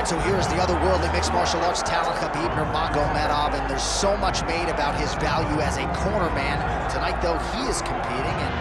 right, so here's the otherworldly mixed martial arts talent, Khabib Nurmagomedov, and there's so much made about his value as a corner man. Tonight, though, he is competing and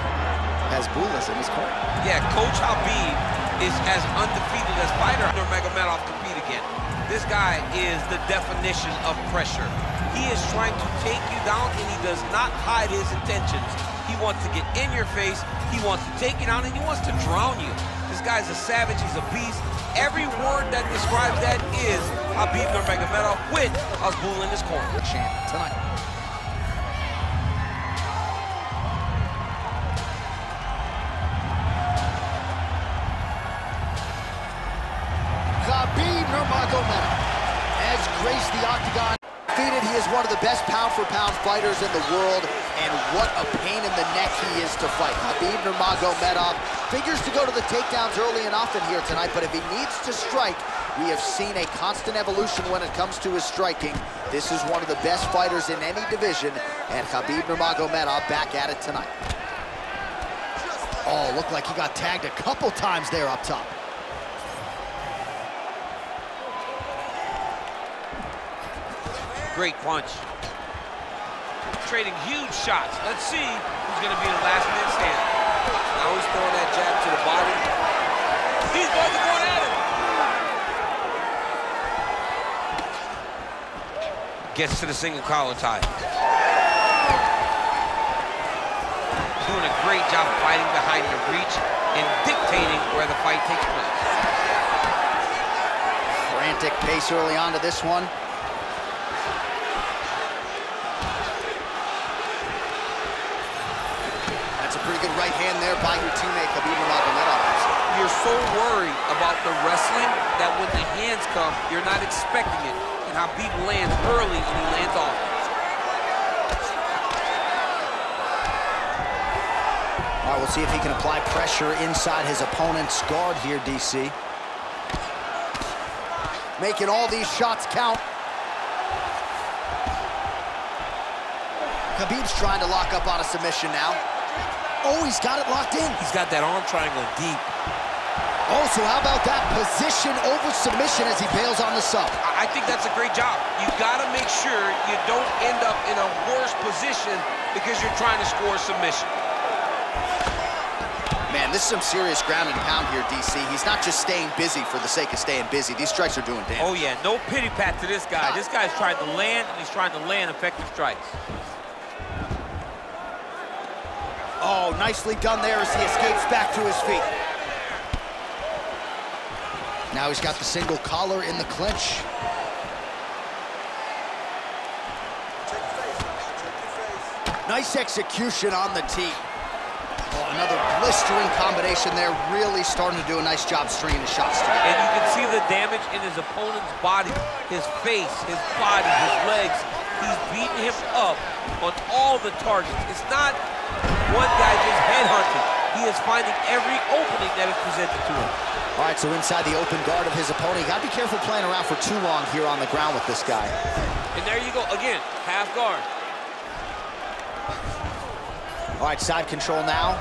has Bulas in his corner. Yeah, Coach Habib is as undefeated as fighter Nurmagomedov compete again. This guy is the definition of pressure. He is trying to take you down, and he does not hide his intentions. He wants to get in your face, he wants to take you down, and he wants to drown you. This guy's a savage, he's a beast. Every word that describes that is Khabib Nurmagomedov with Azbul in his corner. Champ tonight. Khabib Nurmagomedov has graced the octagon. Defeated, he is one of the best pound-for-pound fighters in the world, and what a pain in the neck he is to fight. Khabib Nurmagomedov figures to go to the takedowns early and often here tonight, but if he needs to strike, we have seen a constant evolution when it comes to his striking. This is one of the best fighters in any division, and Khabib Nurmagomedov back at it tonight. Oh, looked like he got tagged a couple times there up top. Great punch. Trading huge shots. Let's see who's going to be the last man standing. Now he's throwing that jab to the body. These boys are going at it. Gets to the single collar tie. Doing a great job of fighting behind the reach and dictating where the fight takes place. Frantic pace early on to this one. Pretty good right hand there by your teammate, Khabib Nurmagomedov. You're so worried about the wrestling that when the hands come, you're not expecting it. And Khabib lands early and he lands off. All right, we'll see if he can apply pressure inside his opponent's guard here, DC. Making all these shots count. Khabib's trying to lock up on a submission now. Oh, he's got it locked in. He's got that arm triangle deep. Oh, so how about that position over submission as he bails on the sub? I think that's a great job. You gotta make sure you don't end up in a worse position because you're trying to score a submission. Man, this is some serious ground and pound here, DC. He's not just staying busy for the sake of staying busy. These strikes are doing damage. Oh yeah, no pity pat to this guy. This guy's trying to land, and he's trying to land effective strikes. Oh, nicely done there as he escapes back to his feet. Now he's got the single collar in the clinch. Nice execution on the tee. Oh, another blistering combination there, really starting to do a nice job stringing the shots together. And you can see the damage in his opponent's body, his face, his body, his legs. He's beating him up on all the targets. It's not one guy just headhunting. He is finding every opening that is presented to him. All right, so inside the open guard of his opponent, you gotta be careful playing around for too long here on the ground with this guy. And there you go, again, half guard. All right, side control now.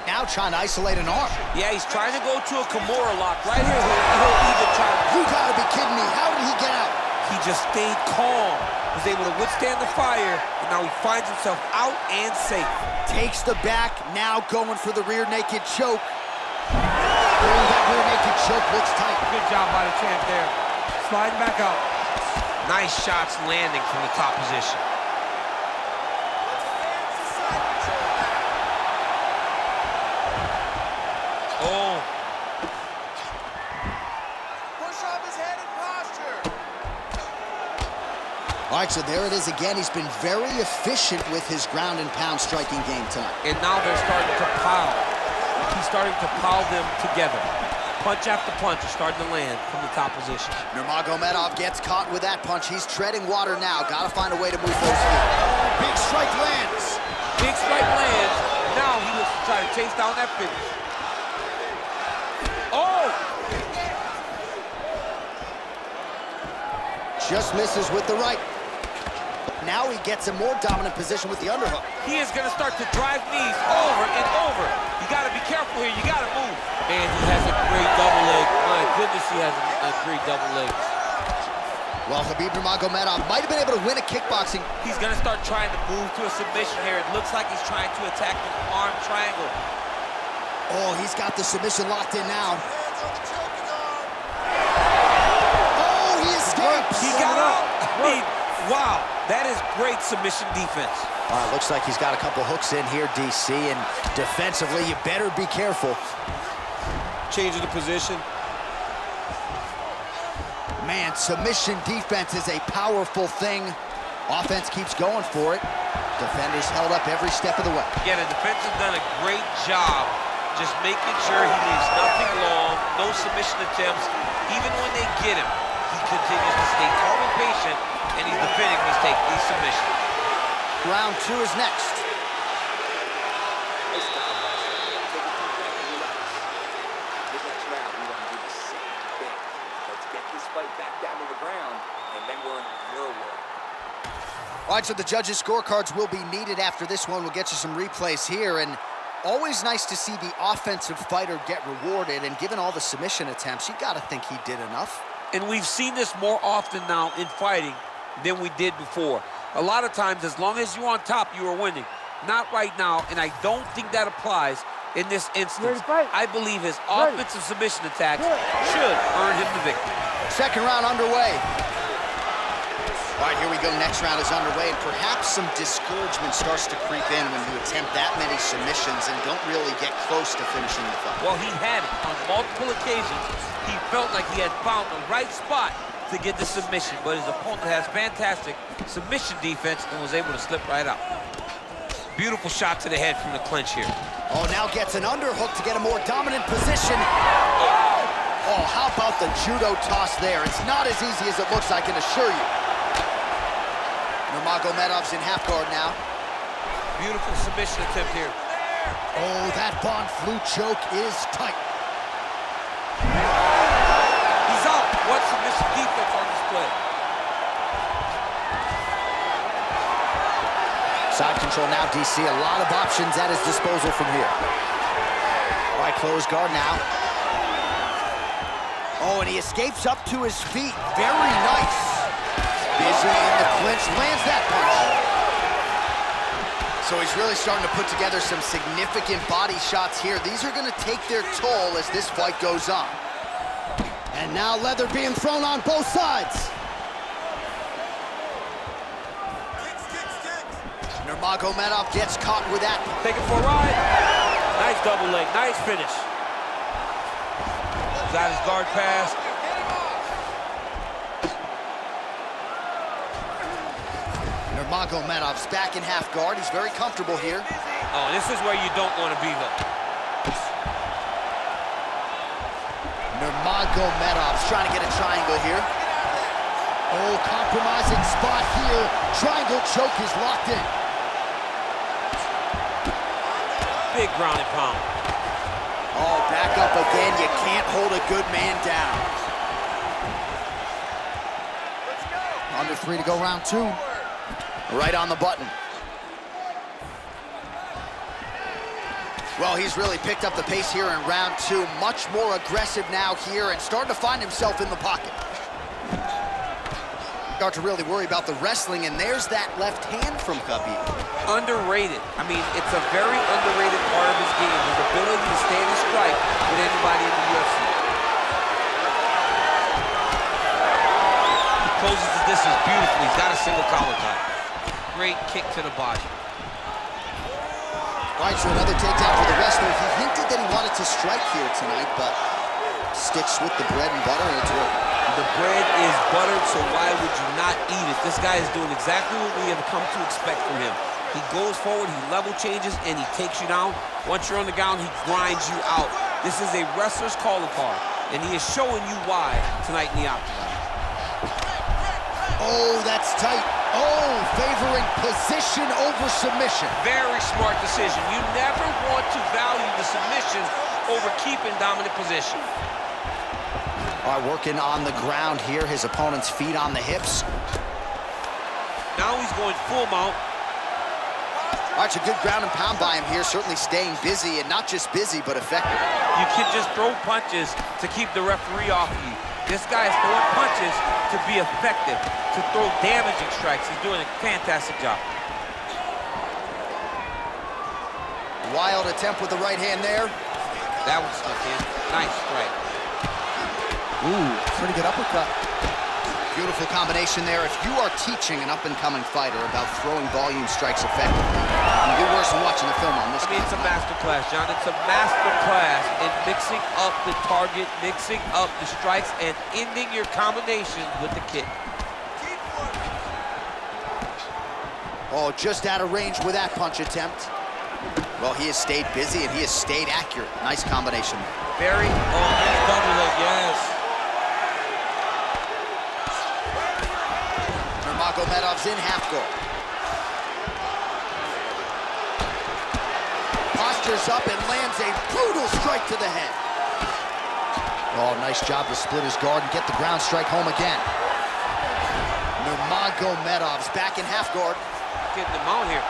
Now trying to isolate an arm. Yeah, he's trying to go to a Kimura lock. Right here, he'll either try. You gotta be kidding me. How did he get out? He just stayed calm, was able to withstand the fire, and now he finds himself out and safe. Takes the back, now going for the rear naked choke. That rear naked choke looks tight. Good job by the champ there. Sliding back out. Nice shots landing from the top position. Oh. Push off his head and posture. All right, so there it is again. He's been very efficient with his ground and pound striking game tonight. And now they're starting to pile. He's starting to pile them together. Punch after punch is starting to land from the top position. Nurmagomedov gets caught with that punch. He's treading water now. Got to find a way to move those feet. Big strike lands. Big strike lands. Now he looks to try to chase down that finish. Oh! Just misses with the right. Now he gets a more dominant position with the underhook. He is going to start to drive knees over and over. You got to be careful here. You got to move. Man, he has a great double leg. My goodness, he he has a great double leg. Well, Khabib Nurmagomedov might have been able to win a kickboxing. He's gonna start trying to move to a submission here. It looks like he's trying to attack the arm triangle. Oh, he's got the submission locked in now. Oh, he escapes. He got out. Wow, that is great submission defense. Looks like he's got a couple hooks in here, DC, and defensively, you better be careful. Changing the position. Man, submission defense is a powerful thing. Offense keeps going for it. Defenders held up every step of the way. Yeah, the defense has done a great job just making sure he leaves nothing long, no submission attempts. Even when they get him, he continues to stay calm and patient, and he's defending when he's taking these submissions. Round 2 is next. All right, so the judges' scorecards will be needed after this one. We'll get you some replays here, and always nice to see the offensive fighter get rewarded, and given all the submission attempts, you gotta think he did enough. And we've seen this more often now in fighting than we did before. A lot of times, as long as you're on top, you are winning. Not right now, and I don't think that applies in this instance. I believe his offensive submission attacks should earn him the victory. Second round underway. All right, here we go. Next round is underway, and perhaps some discouragement starts to creep in when you attempt that many submissions and don't really get close to finishing the fight. Well, he had it on multiple occasions. He felt like he had found the right spot to get the submission, but his opponent has fantastic submission defense and was able to slip right out. Beautiful shot to the head from the clinch here. Oh, now gets an underhook to get a more dominant position. Oh, how about the judo toss there? It's not as easy as it looks, I can assure you. Nurmagomedov's in half guard now. Beautiful submission attempt here. Oh, that Von Flue choke is tight. He's out. What submission defense on display? Side control now, DC. A lot of options at his disposal from here. All right, closed guard now. Oh, and he escapes up to his feet. Very nice. Busy in the clinch, lands that punch. So he's really starting to put together some significant body shots here. These are going to take their toll as this fight goes on. And now leather being thrown on both sides. Nurmagomedov gets caught with that. Take it for a ride. Nice double leg, nice finish. Got his guard pass. Nurmagomedov's back in half guard. He's very comfortable here. Oh, this is where you don't want to be, though. Nurmagomedov's trying to get a triangle here. Oh, compromising spot here. Triangle choke is locked in. Big ground and pound. Oh, back up again. You can't hold a good man down. Under 3 to go, round 2. Right on the button. Well, he's really picked up the pace here in round 2. Much more aggressive now here and starting to find himself in the pocket. Start to really worry about the wrestling, and there's that left hand from Khabib. Underrated. I mean, it's a very underrated part of his game, his ability to stand and strike with anybody in the UFC. He closes the distance beautifully. He's got a single collar tie. Great kick to the body. All right, so another takedown for the wrestler. He hinted that he wanted to strike here tonight, but sticks with the bread and butter, and it's working. The bread is buttered, so why would you not eat it? This guy is doing exactly what we have come to expect from him. He goes forward, he level changes, and he takes you down. Once you're on the ground, he grinds you out. This is a wrestler's calling card, and he is showing you why tonight in the octagon. Oh, that's tight. Oh, favoring position over submission. Very smart decision. You never want to value the submission over keeping dominant position. All right, working on the ground here. His opponent's feet on the hips. Now he's going full mount. All right, it's a good ground and pound by him here. Certainly staying busy, and not just busy, but effective. You can just throw punches to keep the referee off of you. This guy is throwing punches to be effective, to throw damaging strikes. He's doing a fantastic job. Wild attempt with the right hand there. That one snuck in. Nice strike. Ooh, pretty good uppercut. Beautiful combination there. If you are teaching an up-and-coming fighter about throwing volume strikes effectively, you do worse than watching the film on this. I mean, it's a master class, John. It's a master class in mixing up the target, mixing up the strikes, and ending your combinations with the kick. Oh, just out of range with that punch attempt. Well, he has stayed busy and he has stayed accurate. Nice combination. Very, double leg, yes. Nurmagomedov's in half guard. Postures up and lands a brutal strike to the head. Oh, nice job to split his guard and get the ground strike home again. Nurmagomedov's back in half guard. Getting them out here.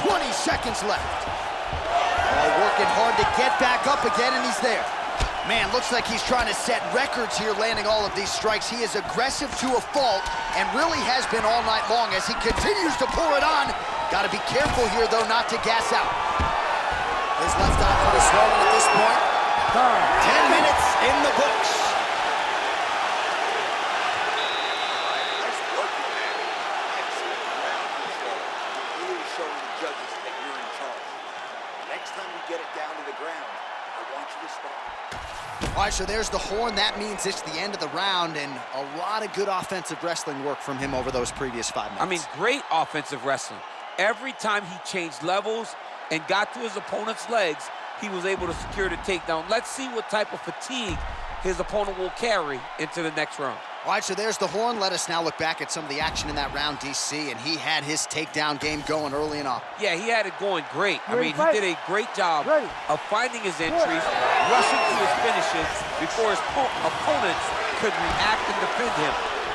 20 seconds left. Oh, working hard to get back up again, and he's there. Man, looks like he's trying to set records here, landing all of these strikes. He is aggressive to a fault, and really has been all night long as he continues to pour it on. Got to be careful here, though, not to gas out. His left eye pretty swollen at this point. 10 minutes in the books. Nice work, man. Excellent ground control. Really showing the judges that you're in charge. Next time you get it down to the ground, I want you to stop. All right, so there's the horn. That means it's the end of the round, and a lot of good offensive wrestling work from him over those previous 5 minutes. I mean, great offensive wrestling. Every time he changed levels and got to his opponent's legs, he was able to secure the takedown. Let's see what type of fatigue his opponent will carry into the next round. All right, so there's the horn. Let us now look back at some of the action in that round, DC, and he had his takedown game going early and often. Yeah, he had it going great. I mean, he did a great job of finding his entries, rushing to his finishes before his opponents could react and defend him.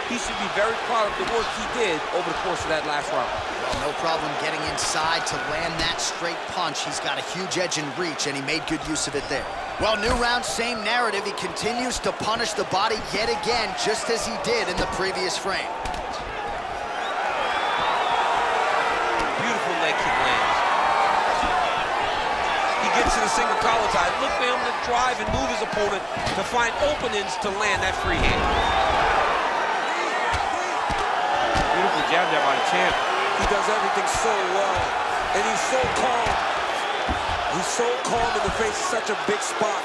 He should be very proud of the work he did over the course of that last round. Well, no problem getting inside to land that straight punch. He's got a huge edge in reach, and he made good use of it there. Well, new round, same narrative. He continues to punish the body yet again, just as he did in the previous frame. Beautiful leg kick lands. He gets to the single collar tie. Look for him to drive and move his opponent to find openings to land that free hand. Beautiful jab there by the champ. He does everything so well, and he's so calm. He's so calm in the face of such a big spot.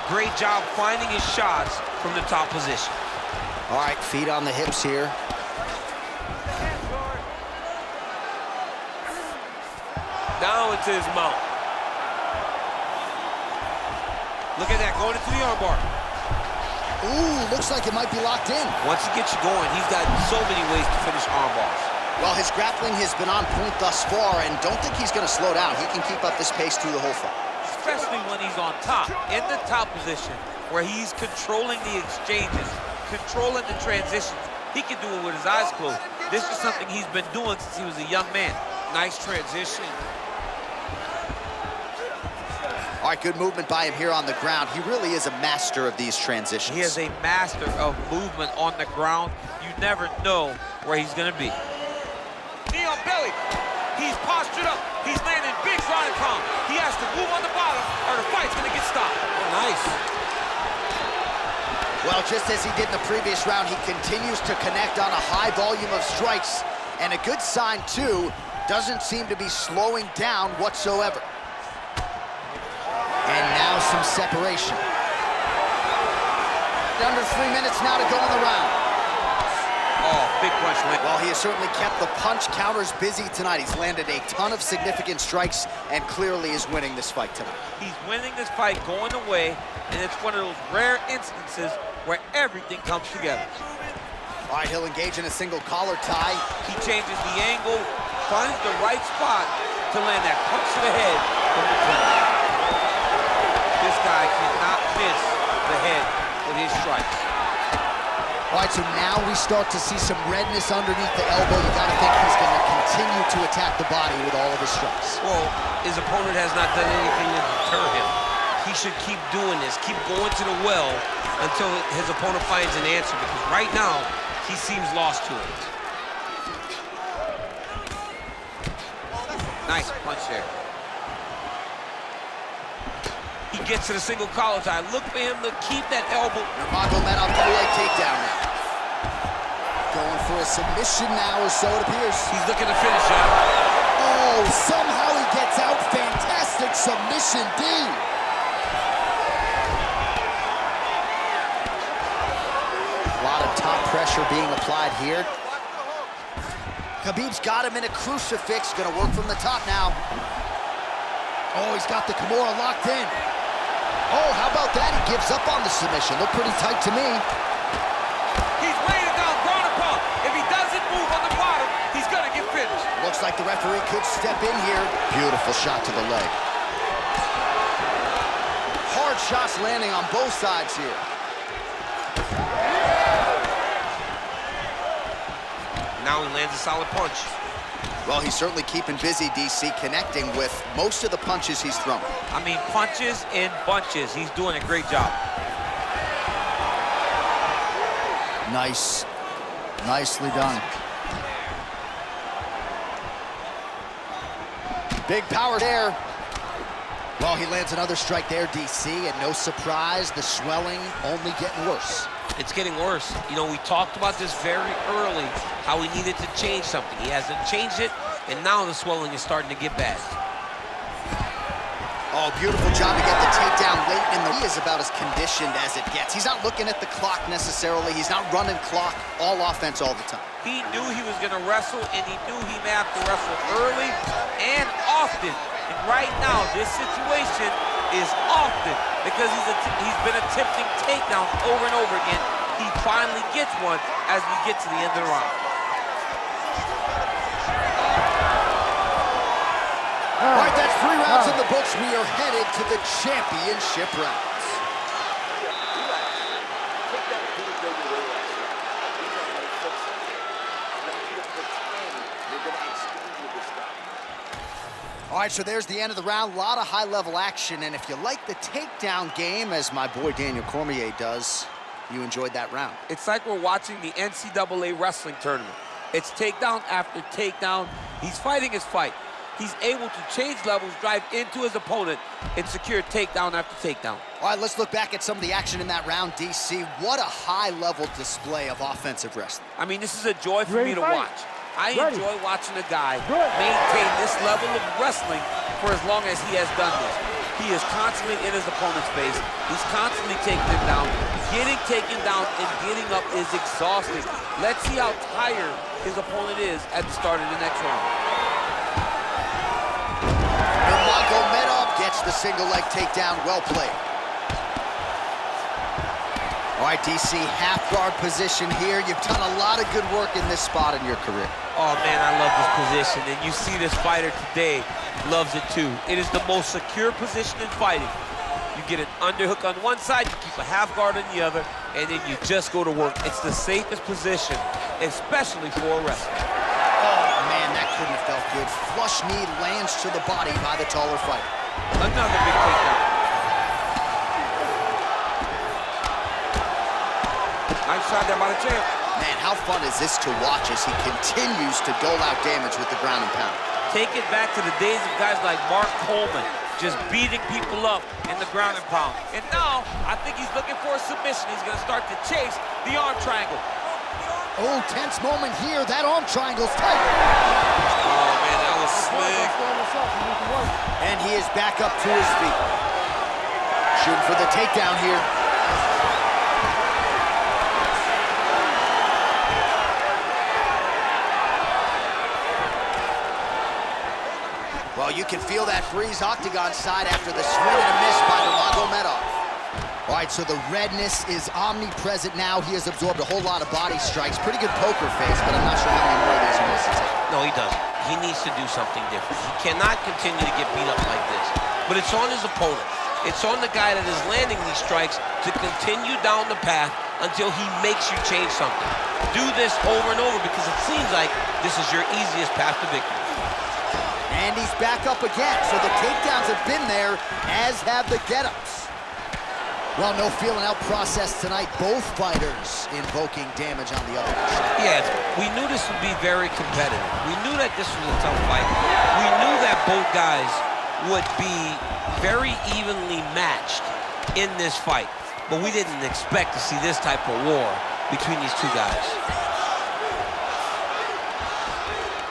Great job finding his shots from the top position. All right, feet on the hips here. Down into his mount. Look at that, going into the armbar. Ooh, looks like it might be locked in. Once he gets you going, he's got so many ways to finish armbars. Well, his grappling has been on point thus far, and don't think he's going to slow down. He can keep up this pace through the whole fight. Especially when he's on top, in the top position, where he's controlling the exchanges, controlling the transitions. He can do it with his eyes closed. This is something he's been doing since he was a young man. Nice transition. All right, good movement by him here on the ground. He really is a master of these transitions. He is a master of movement on the ground. You never know where he's going to be. Knee on belly. He's postured up. He's landing big ground and pound. He has to move on the bottom or the fight's going to get stopped. Oh, nice. Well, just as he did in the previous round, he continues to connect on a high volume of strikes. And a good sign, too, doesn't seem to be slowing down whatsoever. And now some separation. Under 3 minutes now to go in the round. Oh, big punch. Well, he has certainly kept the punch counters busy tonight. He's landed a ton of significant strikes and clearly is winning this fight tonight. He's winning this fight going away, and it's one of those rare instances where everything comes together. All right, he'll engage in a single collar tie. He changes the angle, finds the right spot to land that punch to the head from the clinch. This guy cannot miss the head with his strikes. All right, so now we start to see some redness underneath the elbow. You got to think he's going to continue to attack the body with all of his strikes. Well, his opponent has not done anything to deter him. he should keep doing this, keep going to the well until his opponent finds an answer, because right now, he seems lost to it. Nice punch there. He gets to the single collar tie. Look for him to keep that elbow. Nurmagomedov double leg takedown now. Going for a submission now, or so it appears. He's looking to finish up. Oh, somehow he gets out. Fantastic submission, D. A lot of top pressure being applied here. Khabib's got him in a crucifix. Gonna work from the top now. Oh, he's got the Kimura locked in. Oh, how about that? He gives up on the submission. Looked pretty tight to me. He's weighing down, ground and pound. If he doesn't move on the bottom, he's gonna get finished. Looks like the referee could step in here. Beautiful shot to the leg. Hard shots landing on both sides here. Now he lands a solid punch. Well, he's certainly keeping busy, DC, connecting with most of the punches he's thrown. I mean, punches in bunches. He's doing a great job. Nice. Nicely done. Big power there. Well, he lands another strike there, DC, and no surprise, the swelling only getting worse. It's getting worse. You know, we talked about this very early, how he needed to change something. He hasn't changed it, and now the swelling is starting to get bad. Oh, beautiful job to get the takedown late in the... He is about as conditioned as it gets. He's not looking at the clock necessarily. He's not running clock, all offense all the time. He knew he was going to wrestle, and he knew he may have to wrestle early and often. And right now, this situation is often because he's been attempting takedowns over and over again. He finally gets one as we get to the end of the round. All right, that's 3 rounds in the books. We are headed to the championship rounds. All right, so there's the end of the round. A lot of high-level action, and if you like the takedown game, as my boy Daniel Cormier does, you enjoyed that round. It's like we're watching the NCAA wrestling tournament. It's takedown after takedown. He's fighting his fight. He's able to change levels, drive into his opponent, and secure takedown after takedown. All right, let's look back at some of the action in that round, DC. What a high-level display of offensive wrestling. I mean, this is a joy for me to watch. I enjoy watching a guy maintain this level of wrestling for as long as he has done this. He is constantly in his opponent's face. He's constantly taking him down. Getting taken down and getting up is exhausting. Let's see how tired his opponent is at the start of the next round. Nurmagomedov gets the single leg takedown. Well played. All right, DC, half guard position here. You've done a lot of good work in this spot in your career. Oh, man, I love this position, and you see this fighter today loves it too. It is the most secure position in fighting. You get an underhook on one side, you keep a half guard on the other, and then you just go to work. It's the safest position, especially for a wrestler. Oh, man, that couldn't have felt good. Flush knee lands to the body by the taller fighter. Another big takedown. Nice shot there by the champ. Man, how fun is this to watch as he continues to dole out damage with the ground and pound? Take it back to the days of guys like Mark Coleman, just beating people up in the ground and pound. And now, I think he's looking for a submission. He's gonna start to chase the arm triangle. Oh, tense moment here. That arm triangle's tight. Oh, man, that was slick. And he is back up to his feet. Shooting for the takedown here. Well, you can feel that breeze octagon side after the swing and a miss by Nurmagomedov. All right, so the redness is omnipresent now. He has absorbed a whole lot of body strikes. Pretty good poker face, but I'm not sure how many more of these he misses. No, he doesn't. He needs to do something different. He cannot continue to get beat up like this. But it's on his opponent. It's on the guy that is landing these strikes to continue down the path until he makes you change something. Do this over and over because it seems like this is your easiest path to victory. And he's back up again. So the takedowns have been there, as have the get-ups. Well, no feeling out process tonight. Both fighters invoking damage on the other side. Yeah, we knew this would be very competitive. We knew that this was a tough fight. We knew that both guys would be very evenly matched in this fight. But we didn't expect to see this type of war between these two guys.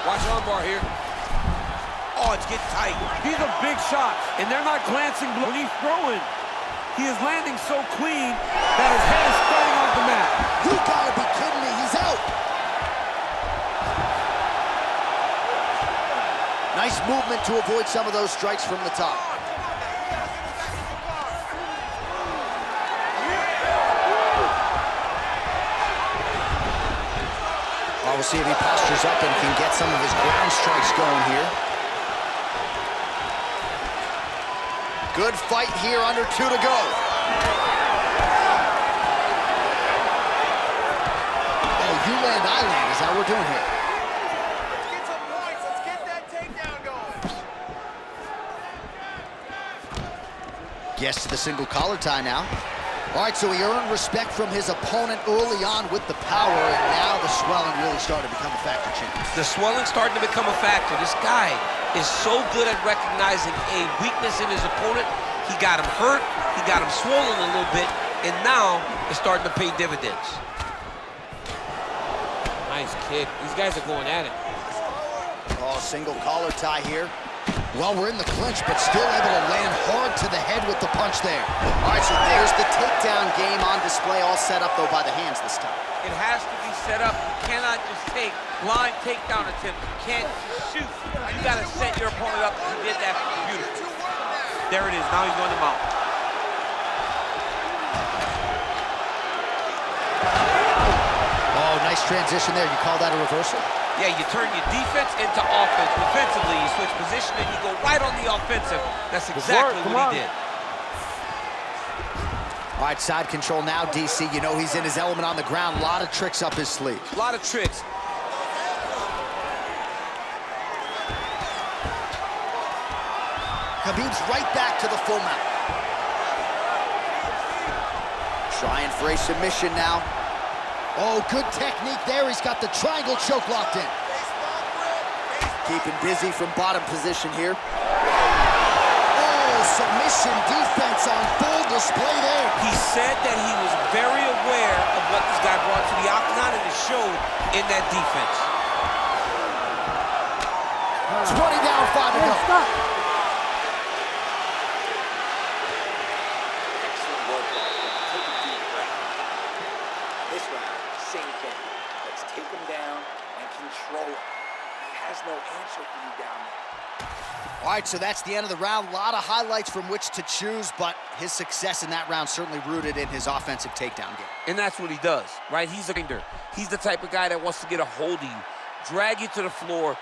Watch armbar here. Oh, it's getting tight. These are big shots, and they're not glancing. When he's throwing, he is landing so clean that his head is starting off the mat. You gotta be kidding me, he's out. Nice movement to avoid some of those strikes from the top. We'll see if he postures up and can get some of his ground strikes going here. Good fight here, under 2 to go. Oh, you land, I land. Is that what we're doing here? Let's get some points. Let's get that takedown going. Gets to the single collar tie now. All right, so he earned respect from his opponent early on with the power, and now the swelling really started to become a factor, champ. The swelling starting to become a factor. This guy is so good at recognizing a weakness in his opponent. He got him hurt, he got him swollen a little bit, and now it's starting to pay dividends. Nice kick. These guys are going at it. Oh, single collar tie here. Well, we're in the clinch, but still able to land hard to the head with the punch there. All right, so there's the takedown game on display, all set up, though, by the hands this time. It has to be set up. You cannot just take blind takedown attempts. You can't just shoot. You got to set your opponent up. He did that beautifully. There it is. Now he's on the mount. Oh, nice transition there. You call that a reversal? Yeah, you turn your defense into offense. Defensively, you switch position and you go right on the offensive. That's exactly what he did. All right, side control now, DC. You know he's in his element on the ground. A lot of tricks up his sleeve. A lot of tricks. Khabib's right back to the full mount. Trying for a submission now. Oh, good technique there. He's got the triangle choke locked in. Keeping busy from bottom position here. Oh, submission defense on full display there. He said that he was very aware of what this guy brought to the octagon, and it showed in that defense. 20 down, 5 to go. Excellent work, guys. Take a deep breath. This round, same thing. Let's take him down and control him. He has no answer for you down there. All right, so that's the end of the round. A lot of highlights from which to choose, but his success in that round certainly rooted in his offensive takedown game. And that's what he does, right? He's a grinder. He's the type of guy that wants to get a hold of you, drag you to the floor.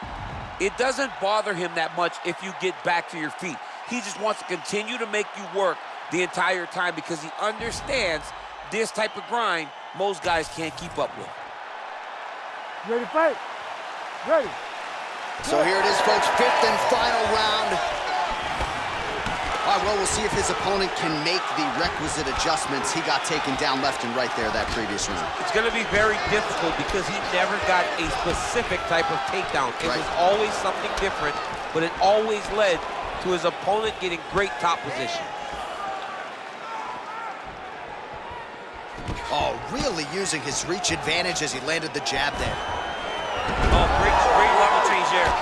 It doesn't bother him that much if you get back to your feet. He just wants to continue to make you work the entire time because he understands this type of grind most guys can't keep up with. Ready to fight? Ready. So here it is, folks, 5th and final round. All right, well, we'll see if his opponent can make the requisite adjustments. He got taken down left and right there that previous round. It's going to be very difficult because he never got a specific type of takedown. It was always something different, but it always led to his opponent getting great top position. Oh, really using his reach advantage as he landed the jab there. Oh, great level change there.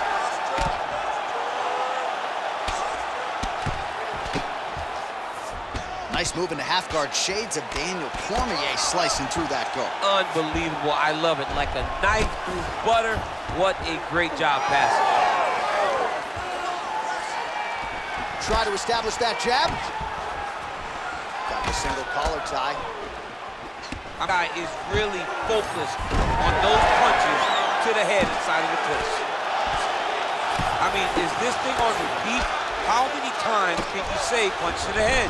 Nice move into half guard. Shades of Daniel Cormier slicing through that goal. Unbelievable. I love it. Like a knife through butter. What a great job passing. Try to establish that jab. Got the single collar tie. My guy is really focused on those punches to the head inside of the clips. I mean, is this thing on repeat? How many times can you say punch to the head?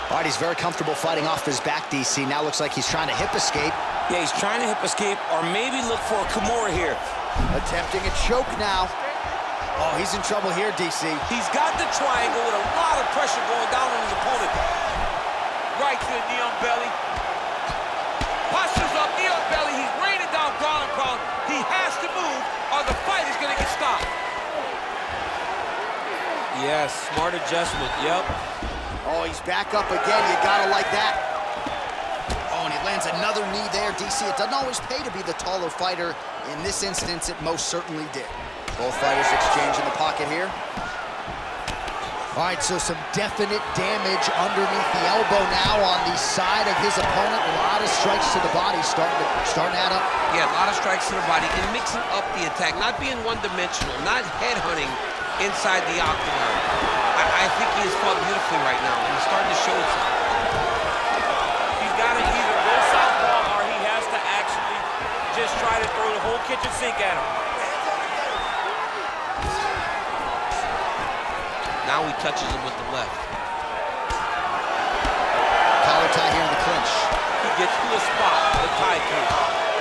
All right, he's very comfortable fighting off his back, DC. Now looks like he's trying to hip escape. Yeah, he's trying to hip escape or maybe look for a Kimura here. Attempting a choke now. Oh, he's in trouble here, DC. He's got the triangle with a lot of pressure going down on his opponent. Right to the knee on belly. Postures up, knee on belly. He's raining down ground and pound. He has to move or the fight is going to get stopped. Yes, smart adjustment, yep. Oh, he's back up again. You gotta like that. Oh, and he lands another knee there, DC. It doesn't always pay to be the taller fighter. In this instance, it most certainly did. Both fighters exchange in the pocket here. All right, so some definite damage underneath the elbow now on the side of his opponent. A lot of strikes to the body starting to add up. Yeah, a lot of strikes to the body and mixing up the attack, not being one-dimensional, not headhunting inside the octagon. I think he has fought beautifully right now, and he's starting to show itself. He's got to either go southpaw or he has to actually just try to throw the whole kitchen sink at him. Now he touches him with the left. Collar tie here in the clinch. He gets to a spot, the tie through.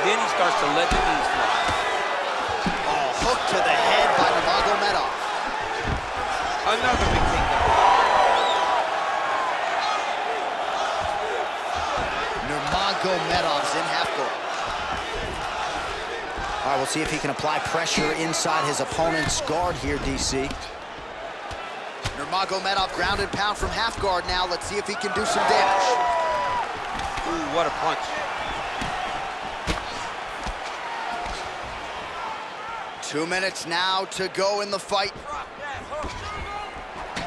Then he starts to let the knees fly. Oh, hook to the head by Nurmagomedov. Another big takedown. Nurmagomedov's in half guard. All right, we'll see if he can apply pressure inside his opponent's guard here, DC. Nurmagomedov grounded pound from half guard now. Let's see if he can do some damage. Ooh, what a punch. Two minutes now to go in the fight.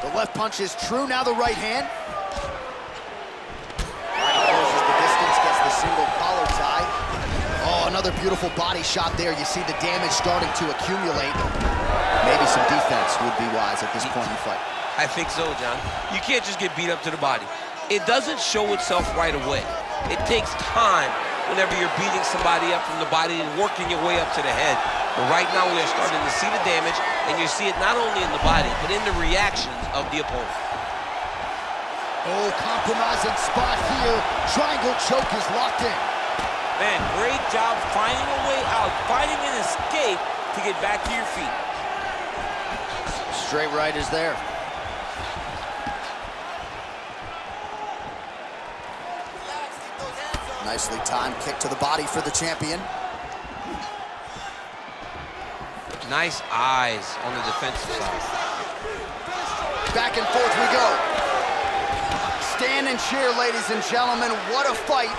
The left punch is true, now the right hand. All right, he closes the distance, gets the single collar tie. Oh, another beautiful body shot there. You see the damage starting to accumulate. Maybe some defense would be wise at this point in the fight. I think so, John. You can't just get beat up to the body. It doesn't show itself right away. It takes time whenever you're beating somebody up from the body and working your way up to the head. But right now we are starting to see the damage, and you see it not only in the body, but in the reactions of the opponent. Oh, compromising spot here. Triangle choke is locked in. Man, great job finding a way out, finding an escape to get back to your feet. Straight right is there. Nicely timed kick to the body for the champion. Nice eyes on the defensive side. Back and forth we go. Stand and cheer, ladies and gentlemen. What a fight.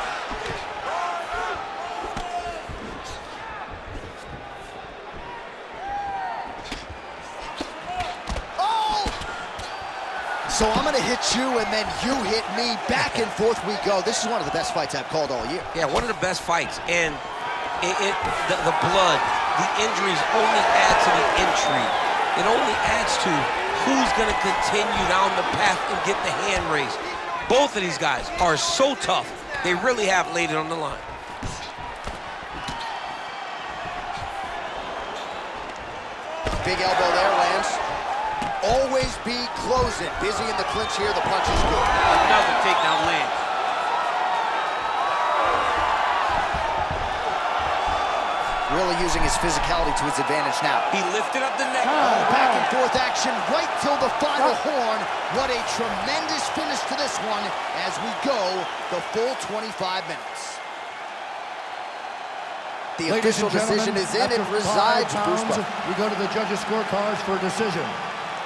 So I'm gonna hit you and then you hit me. Back and forth we go. This is one of the best fights I've called all year. Yeah, one of the best fights. And the blood, the injuries only add to the intrigue. It only adds to who's gonna continue down the path and get the hand raised. Both of these guys are so tough. They really have laid it on the line. Big elbow there, lands. Always be closing. Busy in the clinch here, the punch is good. Another takedown lands. Really using his physicality to his advantage now. He lifted up the neck. Oh, back and forth action right till the final horn. What a tremendous finish to this one as we go the full 25 minutes. The official decision is in. It resides. We go to the judges' scorecards for a decision.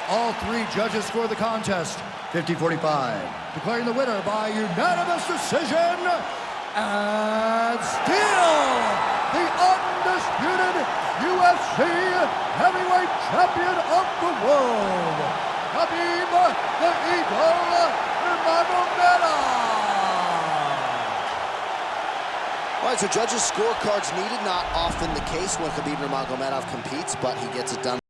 All three judges score the contest 50-45. Declaring the winner by unanimous decision, and still the undisputed UFC heavyweight champion of the world, Khabib the Eagle Nurmagomedov. All right, so judges' scorecards needed. Not often the case when Khabib Nurmagomedov competes, but he gets it done.